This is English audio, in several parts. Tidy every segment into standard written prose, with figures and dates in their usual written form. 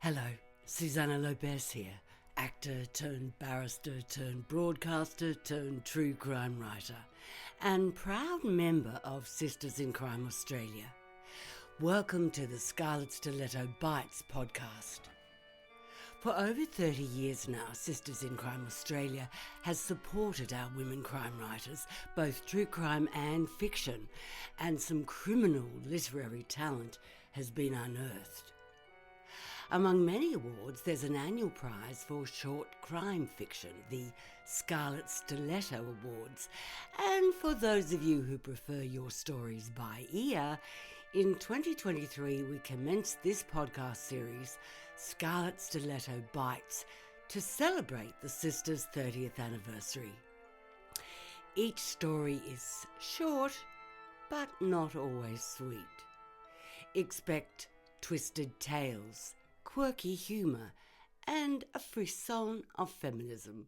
Hello, Susanna Lobez here, actor turned barrister turned broadcaster turned true crime writer, and proud member of Sisters in Crime Australia. Welcome to the Scarlet Stiletto Bites podcast. For over 30 years now, Sisters in Crime Australia has supported our women crime writers, both true crime and fiction, and some criminal literary talent has been unearthed. Among many awards, there's an annual prize for short crime fiction, the Scarlet Stiletto Awards. And for those of you who prefer your stories by ear, in 2023 we commenced this podcast series, Scarlet Stiletto Bites, to celebrate the Sisters' 30th anniversary. Each story is short, but not always sweet. Expect twisted tales, quirky humour, and a frisson of feminism.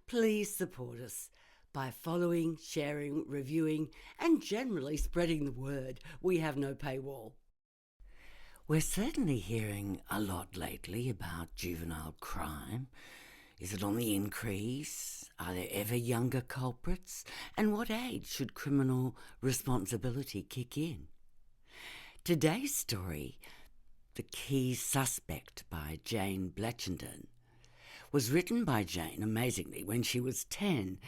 Please support us by following, sharing, reviewing, and generally spreading the word. We have no paywall. We're certainly hearing a lot lately about juvenile crime. Is it on the increase? Are there ever younger culprits? And what age should criminal responsibility kick in? Today's story, The Key Suspect by Jane Blechynden, was written by Jane, amazingly, when she was 10,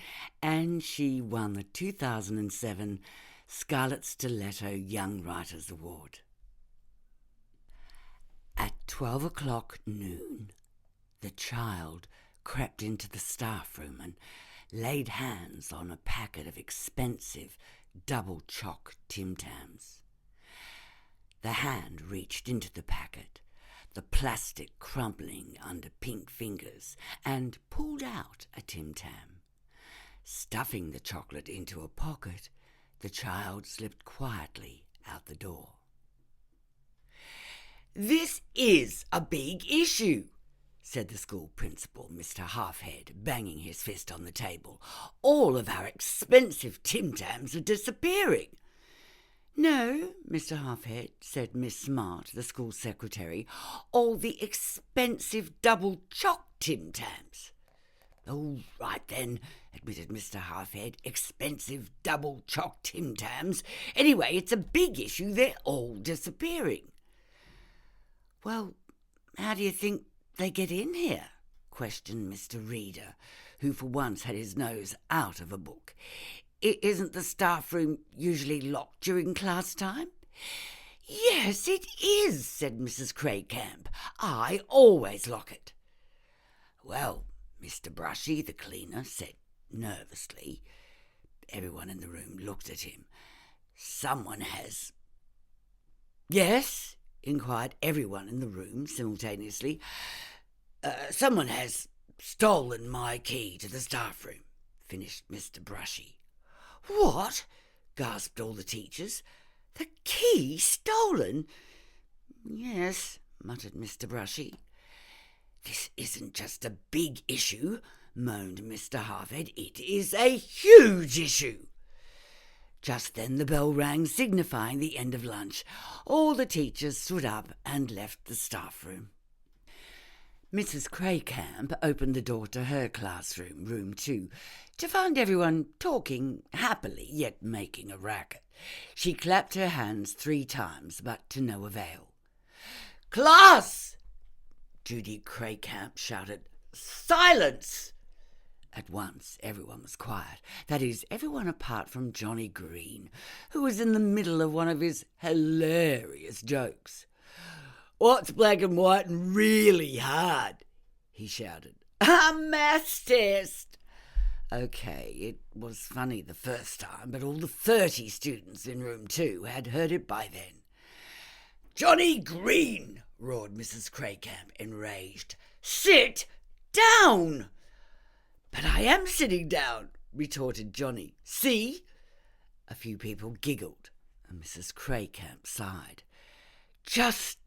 and she won the 2007 Scarlet Stiletto Young Writers Award. At 12 o'clock noon, the child crept into the staff room and laid hands on a packet of expensive double choc Tim Tams. The hand reached into the packet, the plastic crumpling under pink fingers, and pulled out a Tim Tam. Stuffing the chocolate into a pocket, the child slipped quietly out the door. "This is a big issue," said the school principal, Mr. Halfhead, banging his fist on the table. "All of our expensive Tim Tams are disappearing." "No, Mr. Halfhead," said Miss Smart, the school secretary, "all the expensive double choc Tim Tams." "Oh, right then," admitted Mr. Halfhead, "expensive double choc Tim Tams. Anyway, it's a big issue. They're all disappearing." "Well, how do you think they get in here?" questioned Mr. Reader, who for once had his nose out of a book. "Isn't the staff room usually locked during class time?" "Yes, it is," said Mrs. Craycamp. "I always lock it." "Well," Mr. Brushy, the cleaner, said nervously. Everyone in the room looked at him. "Someone has—" "Yes?" inquired everyone in the room simultaneously. Someone has stolen my key to the staff room," finished Mr. Brushy. "What?" gasped all the teachers. "The key stolen?" "Yes," muttered Mr. Brushy. "This isn't just a big issue," moaned Mr. Halfhead. "It is a huge issue." Just then the bell rang, signifying the end of lunch. All the teachers stood up and left the staff room. Mrs. Craycamp opened the door to her classroom, room 2, to find everyone talking happily, yet making a racket. She clapped her hands 3 times, but to no avail. "Class!" Judy Craycamp shouted. "Silence!" At once everyone was quiet. That is, everyone apart from Johnny Green, who was in the middle of one of his hilarious jokes. "What's black and white and really hard?" he shouted. "A maths test." Okay, it was funny the first time, but all the 30 students in room 2 had heard it by then. "Johnny Green!" roared Mrs. Craycamp, enraged. "Sit down!" "But I am sitting down," retorted Johnny. "See?" A few people giggled, and Mrs. Craycamp sighed. Just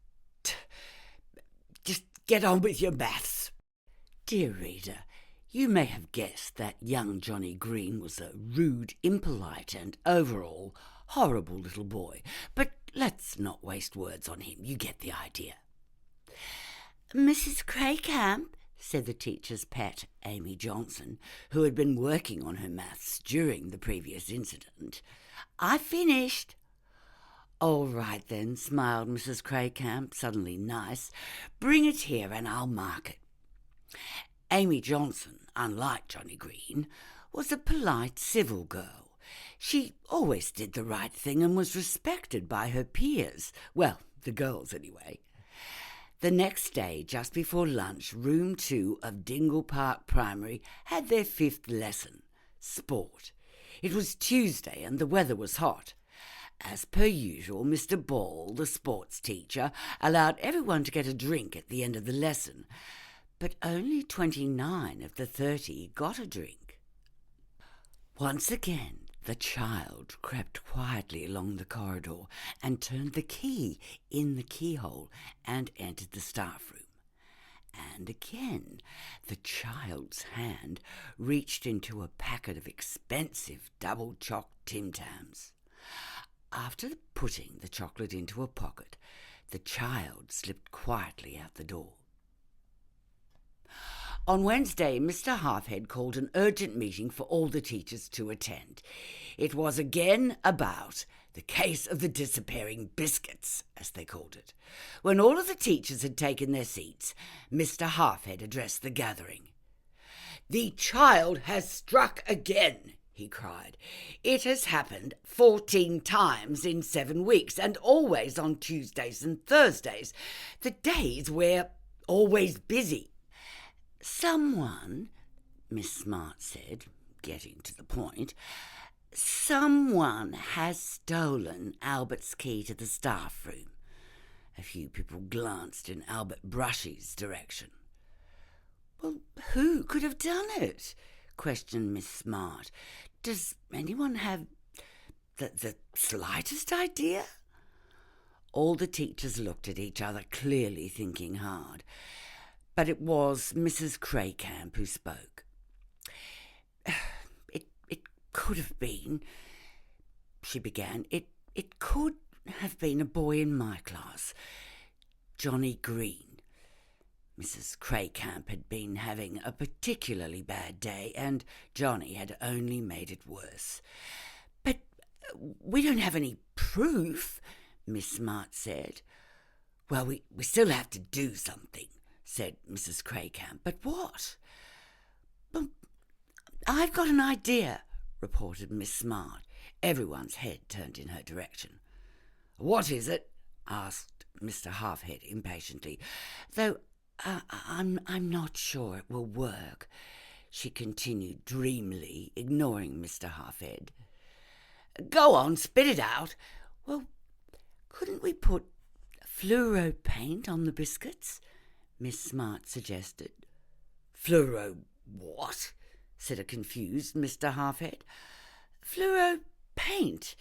get on with your maths." Dear reader, you may have guessed that young Johnny Green was a rude, impolite, and overall horrible little boy, but let's not waste words on him. You get the idea. Mrs. Craycamp, said the teacher's pet, Amy Johnson, who had been working on her maths during the previous incident, I finished. All right then, smiled Mrs. Craycamp, suddenly nice. Bring it here and I'll mark it. Amy Johnson, unlike Johnny Green, was a polite, civil girl. She always did the right thing and was respected by her peers. Well, the girls anyway. The next day, just before lunch, Room 2 of Dingle Park Primary had their 5th lesson, sport. It was Tuesday and the weather was hot. As per usual, Mr. Ball, the sports teacher, allowed everyone to get a drink at the end of the lesson, but only 29 of the 30 got a drink. Once again, the child crept quietly along the corridor and turned the key in the keyhole and entered the staff room. And again, the child's hand reached into a packet of expensive double-choc Tim Tams. After putting the chocolate into a pocket, the child slipped quietly out the door. On Wednesday, Mr. Halfhead called an urgent meeting for all the teachers to attend. It was again about the case of the disappearing biscuits, as they called it. When all of the teachers had taken their seats, Mr. Halfhead addressed the gathering. "The child has struck again," he cried. "It has happened 14 times in 7 weeks, and always on Tuesdays and Thursdays, the days we're always busy." "Someone," Miss Smart said, getting to the point, "someone has stolen Albert's key to the staff room." A few people glanced in Albert Brushy's direction. "Well, who could have done it?" questioned Miss Smart. "Does anyone have the slightest idea?" All the teachers looked at each other, clearly thinking hard. But it was Mrs. Craycamp who spoke. It could have been," she began. It could have been a boy in my class, Johnny Green." Mrs. Craycamp had been having a particularly bad day, and Johnny had only made it worse. "But we don't have any proof," Miss Smart said. "Well, we still have to do something," said Mrs. Craycamp. "But what?" "Well, I've got an idea," reported Miss Smart. Everyone's head turned in her direction. "What is it?" asked Mr. Halfhead impatiently. "Though I'm not sure it will work," she continued dreamily, ignoring Mr. Halfhead. "Go on, spit it out." "Well, couldn't we put fluoro paint on the biscuits?" Miss Smart suggested. "Fluoro what?" said a confused Mr. Halfhead. "Fluoro paint,"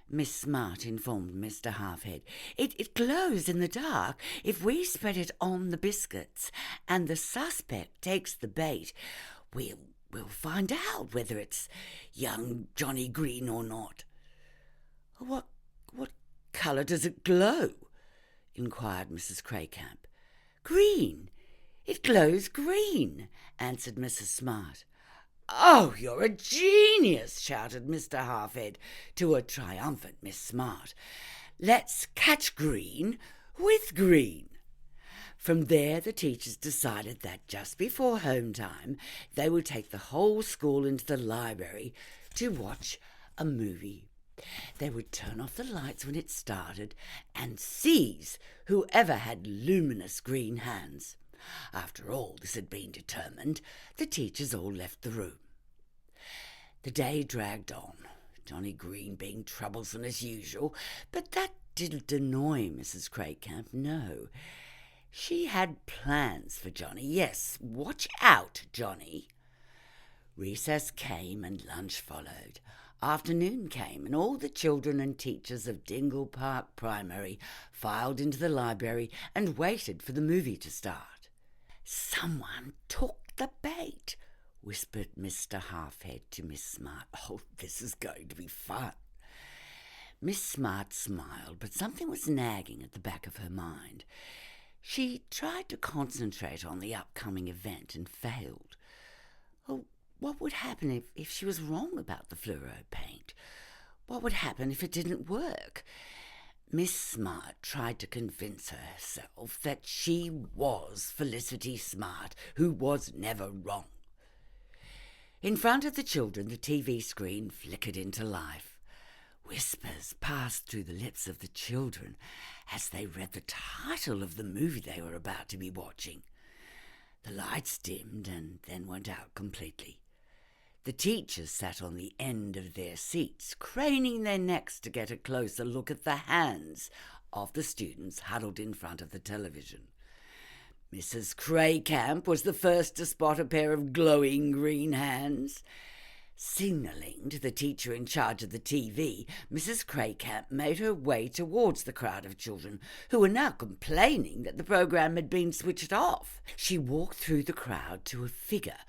Miss Smart informed Mr. Halfhead. It glows in the dark. If we spread it on the biscuits and the suspect takes the bait, we'll find out whether it's young Johnny Green or not." What colour does it glow?" inquired Mrs. Craycamp. "Green. It glows green," answered Mrs. Smart. "Oh, you're a genius!" shouted Mr. Halfhead to a triumphant Miss Smart. "Let's catch Green with Green." From there the teachers decided that just before home time they would take the whole school into the library to watch a movie. They would turn off the lights when it started and seize whoever had luminous green hands. After all this had been determined, the teachers all left the room. The day dragged on, Johnny Green being troublesome as usual, but that didn't annoy Mrs. Craycamp, no. She had plans for Johnny. Yes, watch out, Johnny. Recess came and lunch followed. Afternoon came and all the children and teachers of Dingle Park Primary filed into the library and waited for the movie to start. "Someone took the bait," whispered Mr. Halfhead to Miss Smart. "Oh, this is going to be fun." Miss Smart smiled, but something was nagging at the back of her mind. She tried to concentrate on the upcoming event and failed. Oh, what would happen if she was wrong about the fluoro paint? What would happen if it didn't work? Miss Smart tried to convince herself that she was Felicity Smart, who was never wrong. In front of the children, the TV screen flickered into life. Whispers passed through the lips of the children as they read the title of the movie they were about to be watching. The lights dimmed and then went out completely. The teachers sat on the end of their seats, craning their necks to get a closer look at the hands of the students huddled in front of the television. Mrs. Craycamp was the first to spot a pair of glowing green hands. Signalling to the teacher in charge of the TV, Mrs. Craycamp made her way towards the crowd of children, who were now complaining that the program had been switched off. She walked through the crowd to a figure,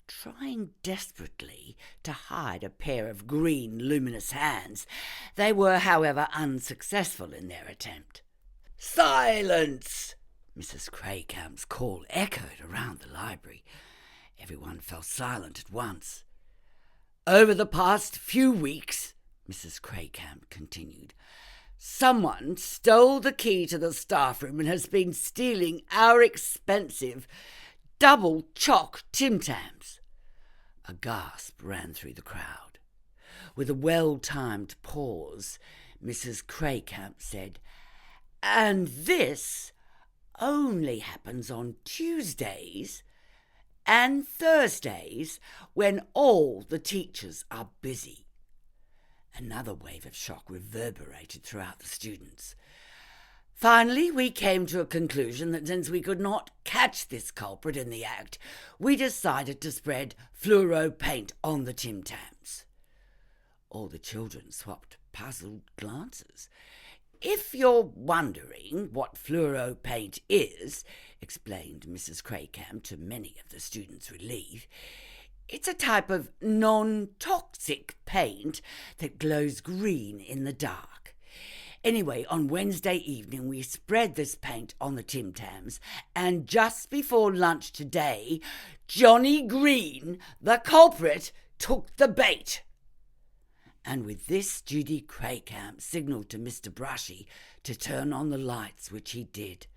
trying desperately to hide a pair of green, luminous hands. They were, however, unsuccessful in their attempt. "Silence!" Mrs. Craycamp's call echoed around the library. Everyone fell silent at once. "Over the past few weeks," Mrs. Craycamp continued, "someone stole the key to the staff room and has been stealing our expensive double choc Tim Tams." A gasp ran through the crowd. With a well-timed pause, Mrs. Craycamp said, "And this only happens on Tuesdays and Thursdays when all the teachers are busy." Another wave of shock reverberated throughout the students. Finally, we came to a conclusion that since we could not catch this culprit in the act, we decided to spread fluoro paint on the Tim Tams. All the children swapped puzzled glances. "If you're wondering what fluoro paint is," explained Mrs. Craycamp to many of the students' relief, "it's a type of non-toxic paint that glows green in the dark. Anyway, on Wednesday evening we spread this paint on the Tim Tams, and just before lunch today, Johnny Green, the culprit, took the bait." And with this, Judy Craycamp signalled to Mr. Brushy to turn on the lights, which he did.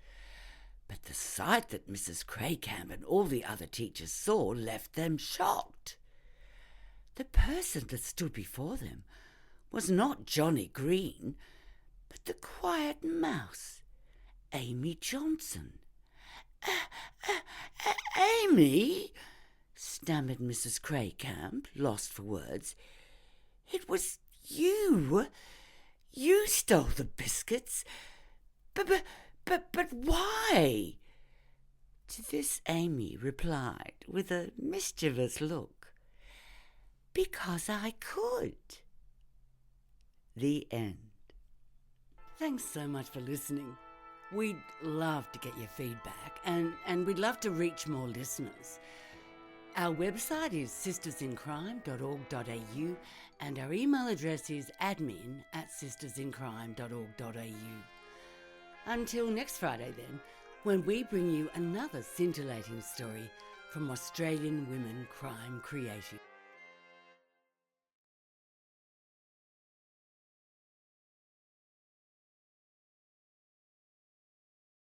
But the sight that Mrs. Craycamp and all the other teachers saw left them shocked. The person that stood before them was not Johnny Green, but the quiet mouse, Amy Johnson. Amy," stammered Mrs. Craycamp, lost for words. "It was you. You stole the biscuits. But why?" To this Amy replied with a mischievous look, "Because I could." The end. Thanks so much for listening. We'd love to get your feedback and we'd love to reach more listeners. Our website is sistersincrime.org.au and our email address is admin@sistersincrime.org.au. Until next Friday then, when we bring you another scintillating story from Australian women crime creative.